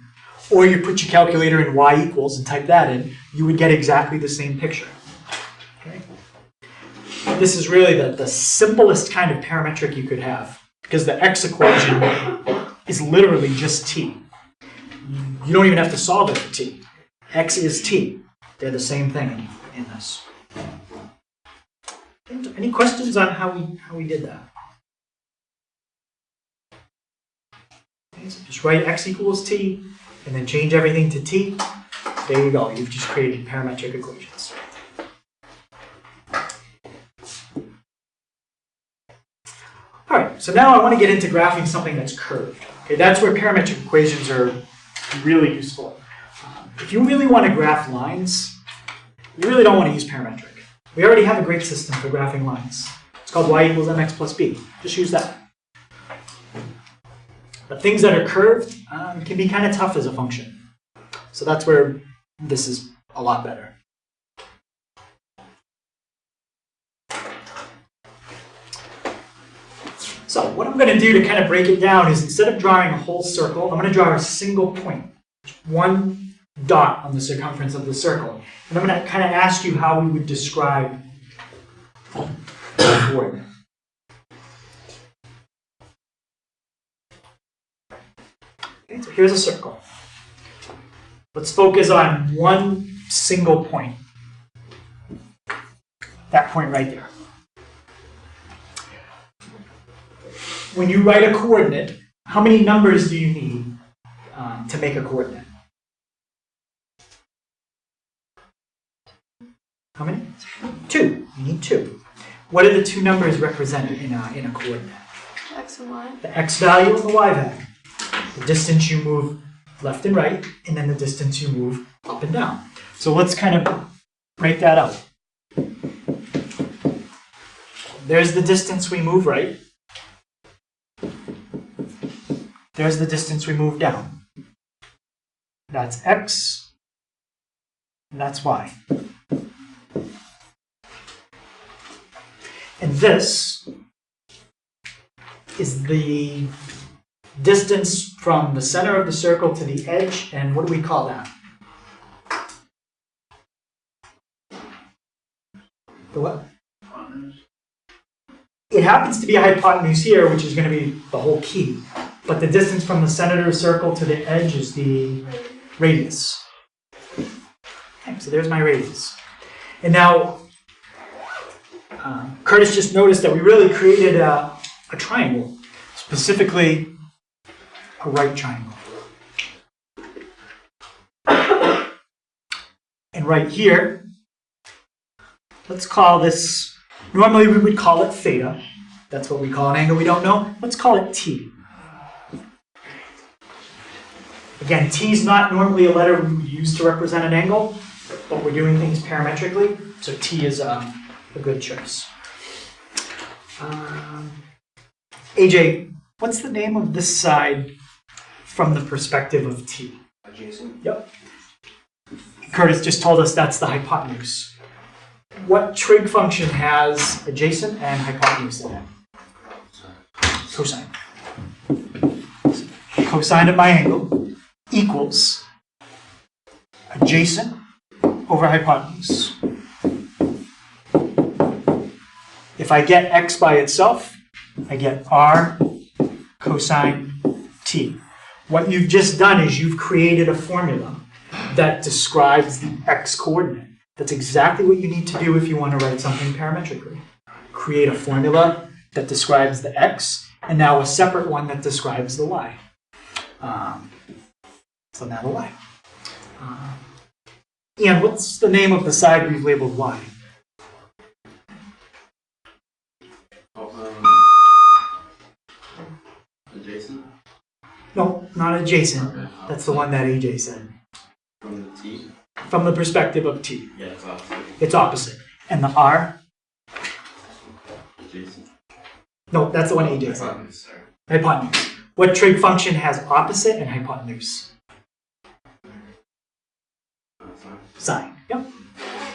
or you put your calculator in y equals and type that in, you would get exactly the same picture. Okay? This is really the simplest kind of parametric you could have, because the x equation is literally just t. You don't even have to solve it for t. X is t. They're the same thing in this. Any questions on how we did that? Okay, so just write x equals t, and then change everything to t. There you go. You've just created parametric equations. All right, so now I want to get into graphing something that's curved. Okay, that's where parametric equations are really useful. If you really want to graph lines, you really don't want to use parametric. We already have a great system for graphing lines. It's called y equals mx plus b. Just use that. But things that are curved can be kind of tough as a function. So that's where this is a lot better. So what I'm going to do to kind of break it down is, instead of drawing a whole circle, I'm going to draw a single point, one dot on the circumference of the circle. And I'm going to kind of ask you how we would describe the coordinate. Okay, so here's a circle. Let's focus on one single point. That point right there. When you write a coordinate, how many numbers do you need to make a coordinate? How many? 2. You need 2. What are the 2 numbers represented in a coordinate? X and Y. The x value and the y value. The distance you move left and right, and then the distance you move up and down. So let's kind of break that out. There's the distance we move right. There's the distance we move down. That's x, and that's y. And this is the distance from the center of the circle to the edge, and what do we call that? The what? It happens to be a hypotenuse here, which is going to be the whole key. But the distance from the center of the circle to the edge is the radius. Okay, so there's my radius. And now, Curtis just noticed that we really created a triangle, specifically a right triangle. And right here, let's call this, normally we would call it theta. That's what we call an angle we don't know. Let's call it t. Again, t is not normally a letter we would use to represent an angle, but we're doing things parametrically, so t is a good choice. AJ, what's the name of this side from the perspective of t? Adjacent. Yep. Curtis just told us that's the hypotenuse. What trig function has adjacent and hypotenuse in it? Cosine. Cosine of my angle equals adjacent over hypotenuse. If I get x by itself, I get r cosine t. What you've just done is you've created a formula that describes the x coordinate. That's exactly what you need to do if you want to write something parametrically. Create a formula that describes the x, and now a separate one that describes the y. So now the y. And what's the name of the side we've labeled y? Adjacent? No, not adjacent. Okay. That's the one that AJ said. From the T? From the perspective of t. Yeah, it's opposite. It's opposite. And the r? Adjacent. No, that's the one AJ said. Hypotenuse, sorry. Hypotenuse. What trig function has opposite and hypotenuse? Fine. Sine. Yep.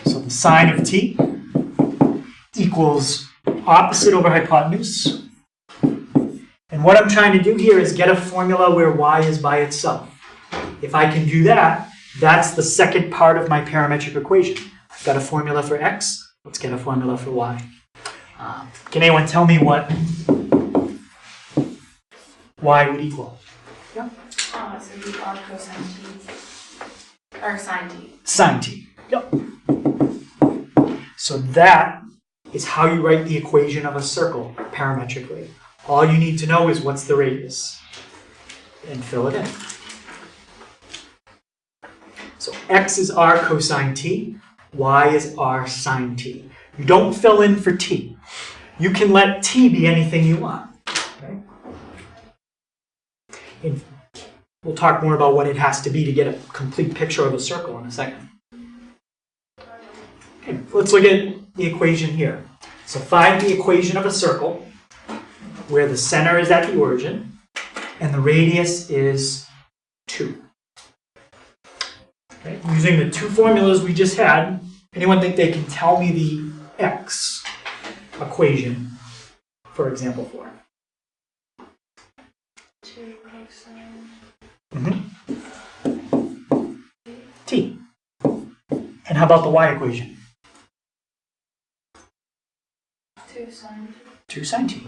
So the sine of t equals opposite over hypotenuse. And what I'm trying to do here is get a formula where y is by itself. If I can do that, that's the second part of my parametric equation. I've got a formula for x. Let's get a formula for y. Can anyone tell me what y would equal? Yeah. So it'd be r cosine t. Or sine t. Sine t. Yep. So that is how you write the equation of a circle parametrically. All you need to know is what's the radius. And fill it in. So x is r cosine t, y is r sine t. You don't fill in for t. You can let t be anything you want. Okay? And we'll talk more about what it has to be to get a complete picture of a circle in a second. Okay, let's look at the equation here. So find the equation of a circle where the center is at the origin and the radius is 2. Okay, using the two formulas we just had, anyone think they can tell me the x equation for example 4? 2 cosine. T. And how about the y equation? 2 sine t. 2 sine t.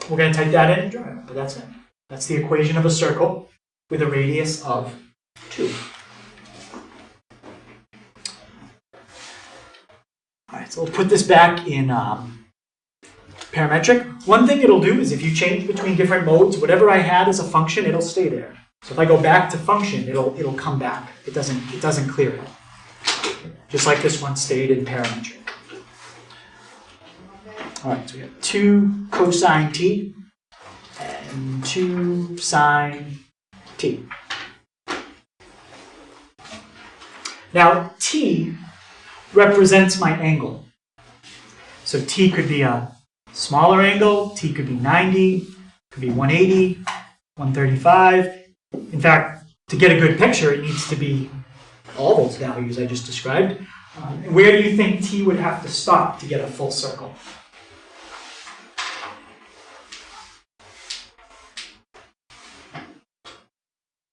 We're going to type that in and draw it, but that's it. That's the equation of a circle with a radius of 2. Alright, so we'll put this back in parametric. One thing it'll do is if you change between different modes, whatever I had as a function, it'll stay there. So if I go back to function, it'll come back. It doesn't clear it. Just like this one stayed in parametric. Alright, so we have 2 cosine t and 2 sine t. Now, t represents my angle. So t could be a smaller angle, t could be 90, could be 180, 135. In fact, to get a good picture, it needs to be all those values I just described. Where do you think t would have to stop to get a full circle?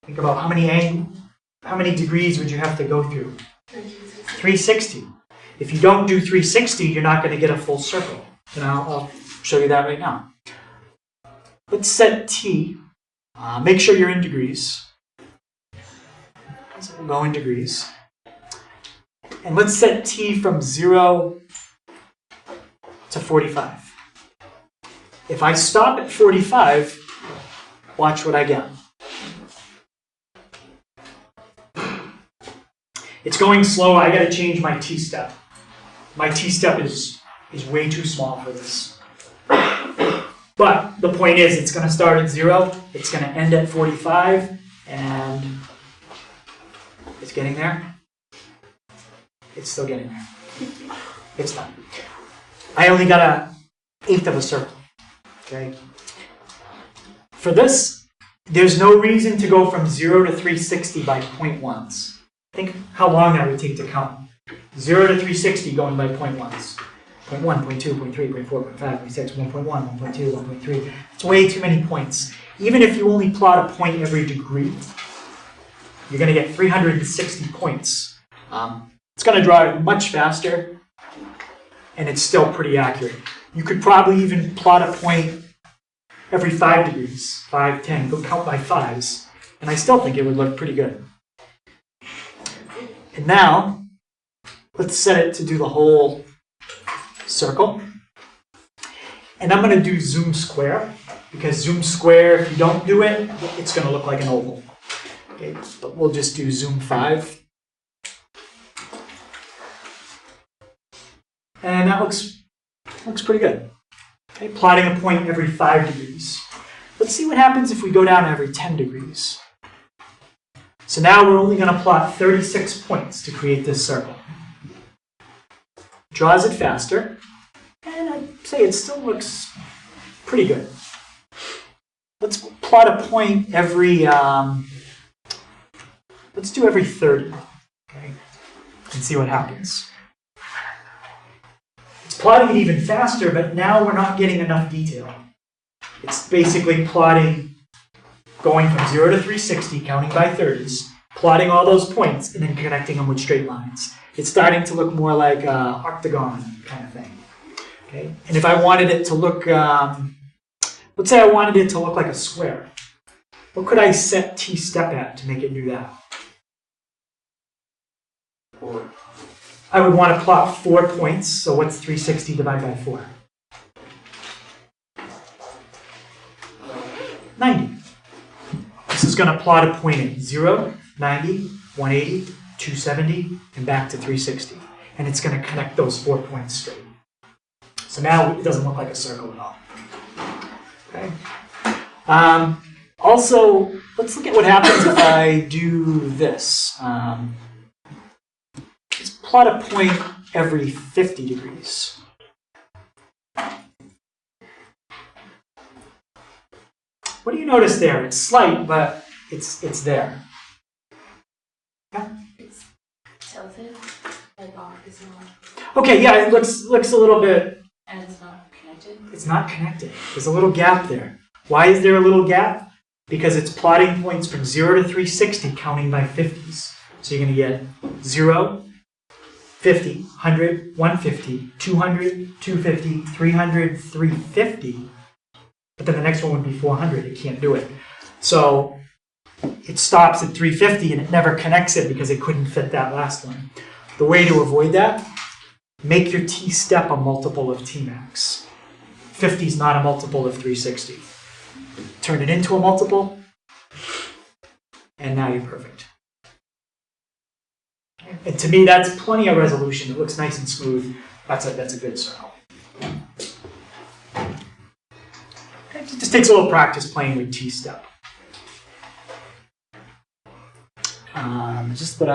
Think about how many degrees would you have to go through? 360. If you don't do 360, you're not going to get a full circle. And I'll show you that right now. Let's set t. Make sure you're in degrees. So we'll go in degrees. And let's set t from 0 to 45. If I stop at 45, watch what I get. It's going slow. I got to change my t-step. My t-step is way too small for this. But the point is, it's going to start at 0. It's going to end at 45. And it's getting there. It's still getting there. It's done. I only got an eighth of a circle. Okay. For this, there's no reason to go from 0 to 360 by 0.1s. Think how long that would take to count. 0 to 360 going by 0.1s. 0.1, 0.2, 0.3, 0.4, 0.5, 0.6, 1.1, 1.2, 1.3. It's way too many points. Even if you only plot a point every degree, you're going to get 360 points. It's going to draw it much faster, and it's still pretty accurate. You could probably even plot a point every 5 degrees, 5, 10, go count by 5s, and I still think it would look pretty good. And now, let's set it to do the whole circle. And I'm going to do zoom square, because zoom square, if you don't do it, it's going to look like an oval. Okay, but we'll just do zoom 5. And that looks pretty good. Okay, plotting a point every 5 degrees. Let's see what happens if we go down every 10 degrees. So now we're only going to plot 36 points to create this circle. Draws it faster, and I'd say it still looks pretty good. Let's plot a point every, let's do every 30, okay, and see what happens. It's plotting it even faster, but now we're not getting enough detail. It's basically plotting, going from 0 to 360, counting by 30s, plotting all those points, and then connecting them with straight lines. It's starting to look more like an octagon kind of thing. Okay? And if I wanted it to look, let's say I wanted it to look like a square, what could I set t-step at to make it do that? 4. I would want to plot 4 points, so what's 360 divided by 4? 90. This is going to plot a point at 0, 90, 180, 270, and back to 360. And it's going to connect those 4 points straight. So now it doesn't look like a circle at all. Okay. Also, let's look at what happens if I do this. Let's plot a point every 50 degrees. What do you notice there? It's slight, but it's there. Yeah? It's tilted, like off is not, Okay, yeah, it looks a little bit. and it's not connected. It's not connected. There's a little gap there. Why is there a little gap? Because it's plotting points from 0 to 360, counting by 50s. So you're going to get 0, 50, 100, 150, 200, 250, 300, 350. But then the next one would be 400. It can't do it. So it stops at 350 and it never connects it because it couldn't fit that last one. The way to avoid that, make your t-step a multiple of t-max. 50 is not a multiple of 360. Turn it into a multiple, and now you're perfect. And to me, that's plenty of resolution. It looks nice and smooth. That's a good circle. It just takes a little practice playing with t-step. Just what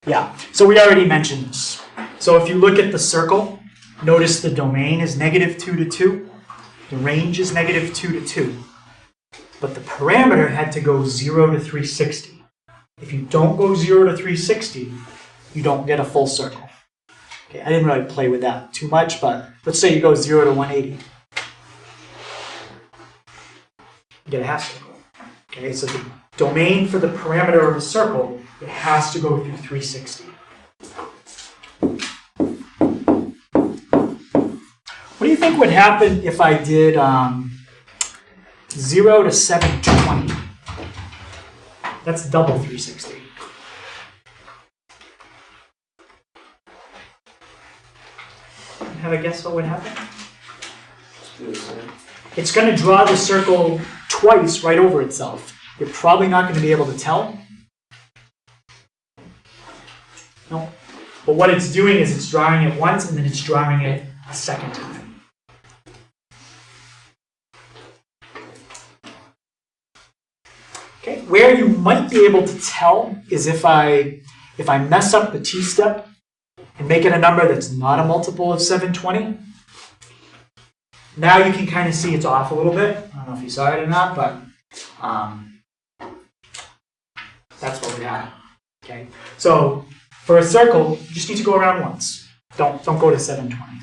yeah, so we already mentioned this. So if you look at the circle, notice the domain is -2 to 2. The range is -2 to 2. But the parameter had to go 0 to 360. If you don't go 0 to 360, you don't get a full circle. Okay, I didn't really play with that too much, but let's say you go 0 to 180. You get a half circle. Okay, so the domain for the parameter of a circle, it has to go through 360. What do you think would happen if I did 0 to 720? That's double 360. Have a guess what would happen? It's going to draw the circle twice right over itself. You're probably not going to be able to tell. No. But what it's doing is it's drawing it once and then it's drawing it a second time. Okay, where you might be able to tell is if I mess up the t-step and make it a number that's not a multiple of 720. Now you can kind of see it's off a little bit. I don't know if you saw it or not, but that's what we got. Okay, so for a circle, you just need to go around once. Don't go to 720.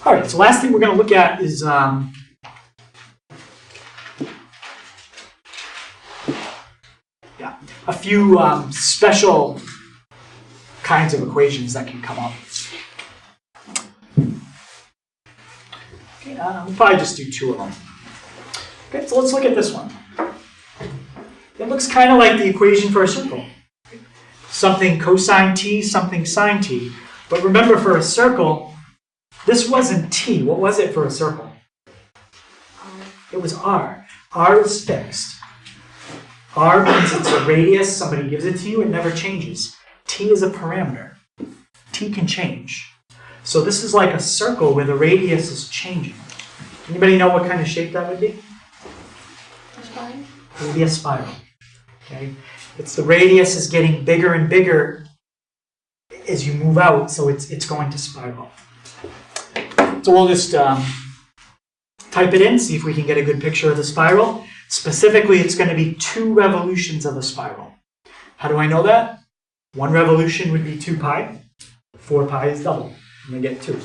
All right, so last thing we're going to look at is a few special kinds of equations that can come up. Okay, we'll probably just do 2 of them. Okay, so let's look at this one. It looks kind of like the equation for a circle. something cosine t, something sine t. But remember, for a circle, this wasn't t. What was it for a circle? It was r. R is fixed. R means it's a radius. Somebody gives it to you. It never changes. T is a parameter. T can change. So this is like a circle where the radius is changing. Anybody know what kind of shape that would be? It would be a spiral. Okay? It's the radius is getting bigger and bigger as you move out, so it's going to spiral. So we'll just type it in, see if we can get a good picture of the spiral. Specifically, it's going to be 2 revolutions of a spiral. How do I know that? 1 revolution would be 2 pi. 4 pi is double. I'm going to get 2.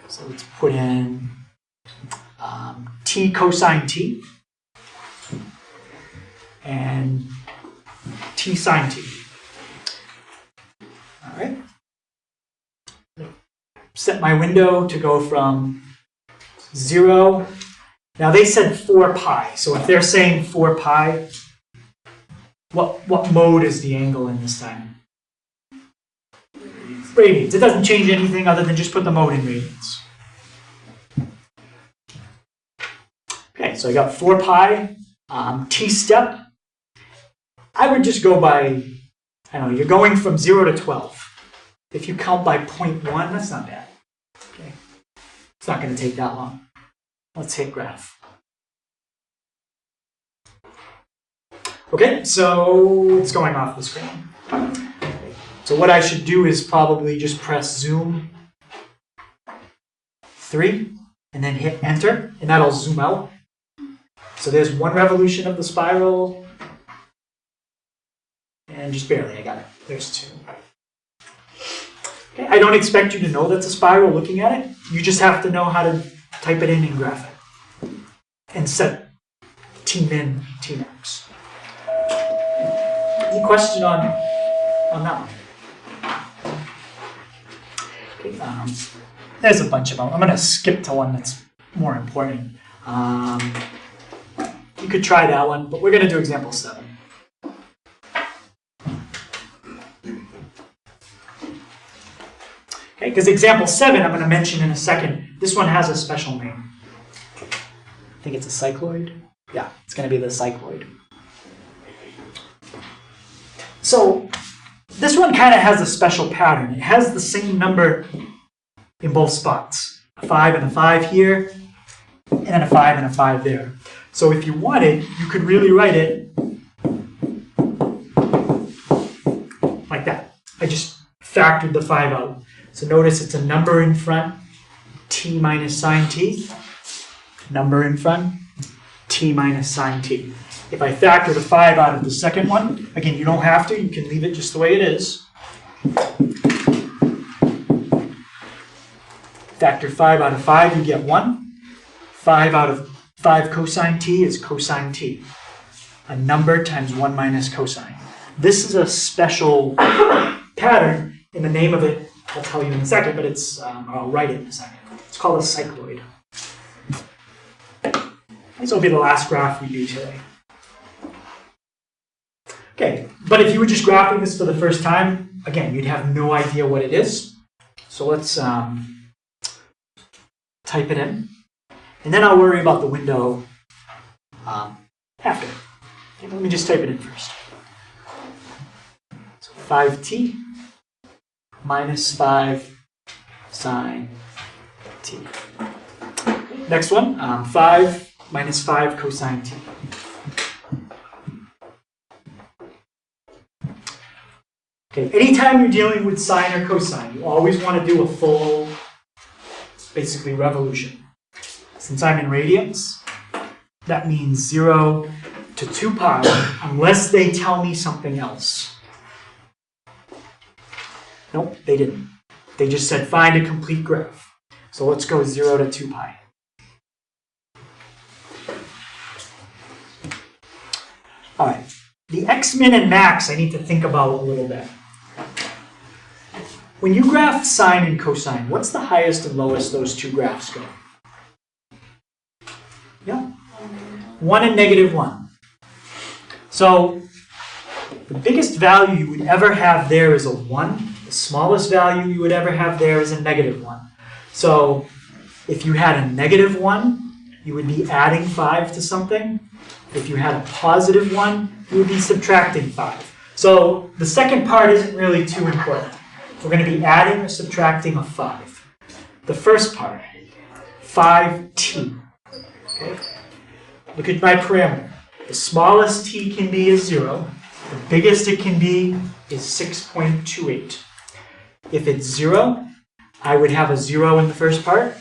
So let's put in t cosine t and t sine t. All right. Set my window to go from 0. Now they said 4 pi. So if they're saying 4 pi, what mode is the angle in this time? Radians. It doesn't change anything other than just put the mode in radians. Okay, so I got 4 pi, t step. I would just go by, I don't know, you're going from 0 to 12. If you count by 0.1, that's not bad. Okay, it's not going to take that long. Let's hit graph. Okay, so it's going off the screen. So what I should do is probably just press zoom 3 and then hit enter, and that'll zoom out. So there's 1 revolution of the spiral, and just barely, I got it. There's 2. Okay, I don't expect you to know that's a spiral looking at it. You just have to know how to type it in and graph it, and set t min, t max. Any question on that one? Okay, there's a bunch of them. I'm going to skip to one that's more important. You could try that one, but we're going to do example 7. Okay, because example 7 I'm going to mention in a second. This one has a special name. I think it's a cycloid. Yeah, it's going to be the cycloid. So this one kind of has a special pattern. It has the same number in both spots. A 5 and a 5 here, and then a 5 and a 5 there. So if you wanted, you could really write it like that. I just factored the 5 out. So notice it's a number in front, t minus sine t. Number in front, t minus sine t. If I factor the 5 out of the second one, again, you don't have to. You can leave it just the way it is. Factor 5 out of 5, you get 1. 5 out of 5 cosine t is cosine t. A number times 1 minus cosine. This is a special pattern, and the name of it I'll tell you in a second, but it's I'll write it in a second. It's called a cycloid. This will be the last graph we do today. Okay, but if you were just graphing this for the first time, again, you'd have no idea what it is. So let's type it in, and then I'll worry about the window after. Okay, let me just type it in first. So 5t minus 5 sine t. Next one, 5 minus 5 cosine t. Okay, anytime you're dealing with sine or cosine, you always want to do a full, basically, revolution. Since I'm in radians, that means 0 to 2 pi, unless they tell me something else. Nope, they didn't. They just said find a complete graph. So let's go 0 to 2 pi. All right, the x min and max I need to think about a little bit. When you graph sine and cosine, what's the highest and lowest those two graphs go? Yeah, 1 and -1. So The biggest value you would ever have there is a 1. The smallest value you would ever have there is a negative 1. So if you had a negative 1, you would be adding 5 to something. If you had a positive 1, you would be subtracting 5. So the second part isn't really too important. We're going to be adding or subtracting a 5. The first part, 5t. Okay? Look at my parameter. The smallest t can be is 0. The biggest it can be is 6.28. If it's 0, I would have a 0 in the first part.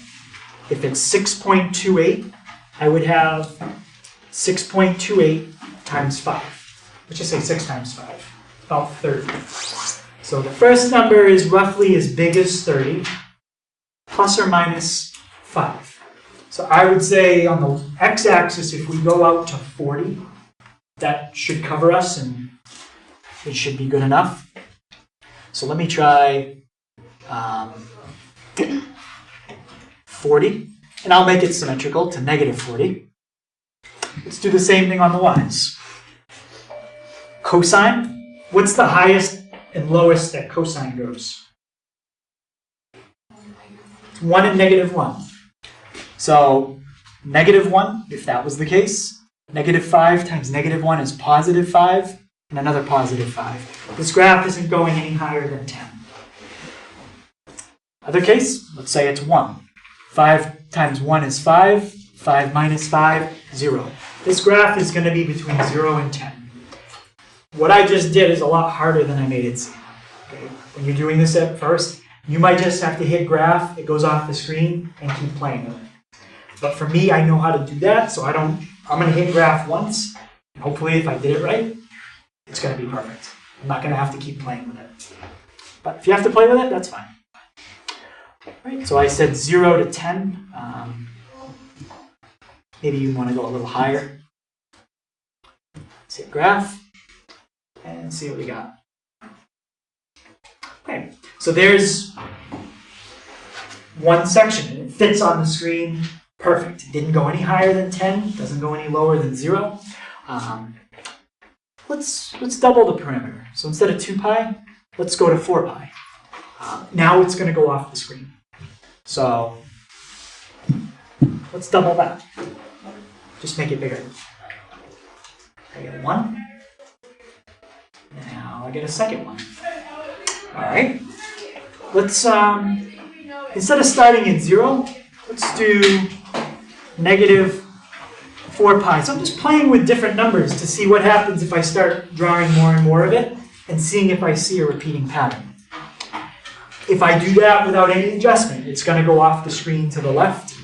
If it's 6.28, I would have 6.28 times 5. Let's just say 6 times 5, about 30. So the first number is roughly as big as 30, plus or minus 5. So I would say on the x-axis, if we go out to 40, that should cover us and it should be good enough. So let me try 40, and I'll make it symmetrical to negative 40. Let's do the same thing on the y's. Cosine, what's the highest and lowest that cosine goes? It's 1 and negative 1. So negative 1, if that was the case, negative 5 times negative 1 is positive 5, and another positive 5. This graph isn't going any higher than 10. Other case, let's say it's 1. 5 times 1 is 5. 5 minus 5, 0. This graph is going to be between 0 and 10. What I just did is a lot harder than I made it seem. Okay? When you're doing this at first, you might just have to hit graph, it goes off the screen, and keep playing with it. But for me, I know how to do that, so I'm going to hit graph once, and hopefully if I did it right, it's going to be perfect. I'm not going to have to keep playing with it. But if you have to play with it, that's fine. Right, so I said 0 to 10. Maybe you want to go a little higher. Let's hit graph and see what we got. Okay, so there's one section. It fits on the screen. Perfect. It didn't go any higher than 10. Doesn't go any lower than 0. Let's double the parameter. So instead of 2 pi, let's go to 4 pi. Now it's going to go off the screen. So let's double that. Just make it bigger. I get 1. Now I get a second one. All right. Let's instead of starting at 0, let's do negative 4 pi. So I'm just playing with different numbers to see what happens if I start drawing more and more of it and seeing if I see a repeating pattern. If I do that without any adjustment, it's going to go off the screen to the left.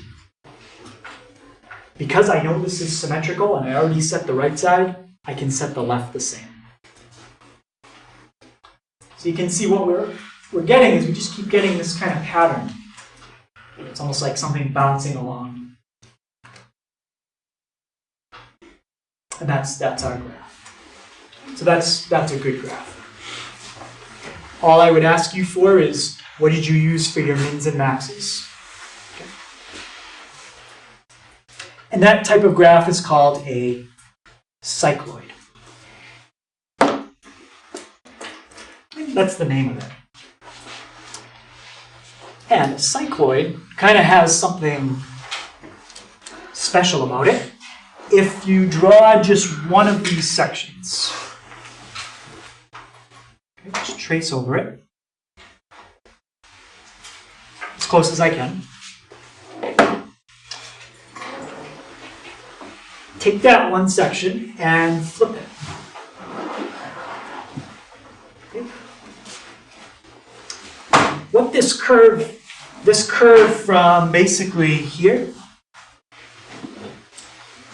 Because I know this is symmetrical and I already set the right side, I can set the left the same. So you can see what we're getting is we just keep getting this kind of pattern. It's almost like something bouncing along. And that's our graph. So that's a good graph. All I would ask you for is, what did you use for your mins and maxes? Okay. And that type of graph is called a cycloid. That's the name of it. And a cycloid kind of has something special about it. If you draw just one of these sections, just trace over it as close as I can. Take that one section and flip it. Okay. What this curve from basically here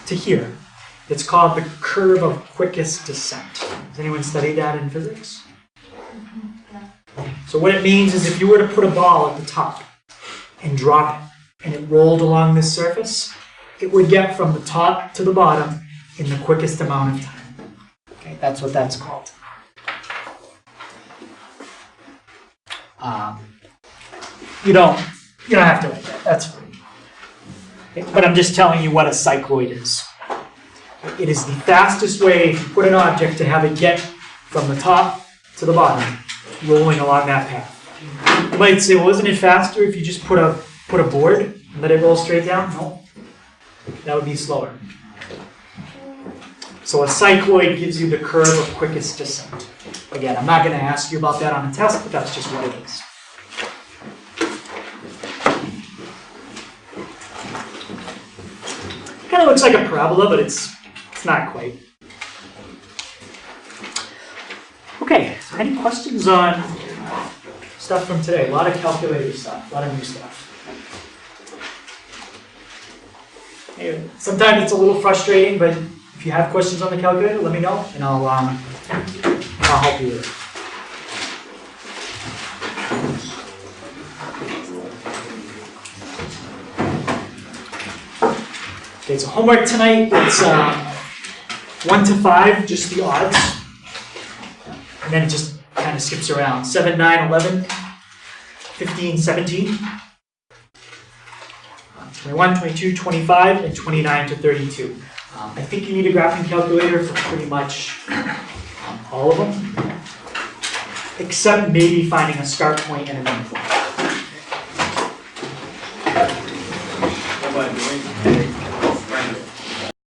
to here, it's called the curve of quickest descent. Has anyone studied that in physics? So what it means is if you were to put a ball at the top and drop it, and it rolled along this surface, it would get from the top to the bottom in the quickest amount of time. Okay, that's what that's called. You don't have to write that. That's free. Okay, but I'm just telling you what a cycloid is. It is the fastest way, if you put an object, to have it get from the top to the bottom, rolling along that path. You might say, well, isn't it faster if you just put a board and let it roll straight down? No, that would be slower. So a cycloid gives you the curve of quickest descent. Again, I'm not going to ask you about that on a test, but that's just what it is. Kind of looks like a parabola, but it's not quite. Okay, any questions on stuff from today? A lot of calculator stuff, a lot of new stuff. Hey, sometimes it's a little frustrating, but if you have questions on the calculator, let me know, and I'll help you with it. Okay, so homework tonight, it's 1 to 5, just the odds. And then it just kind of skips around. 7, 9, 11, 15, 17, 21, 22, 25, and 29 to 32. I think you need a graphing calculator for pretty much all of them, except maybe finding a start point and an end point.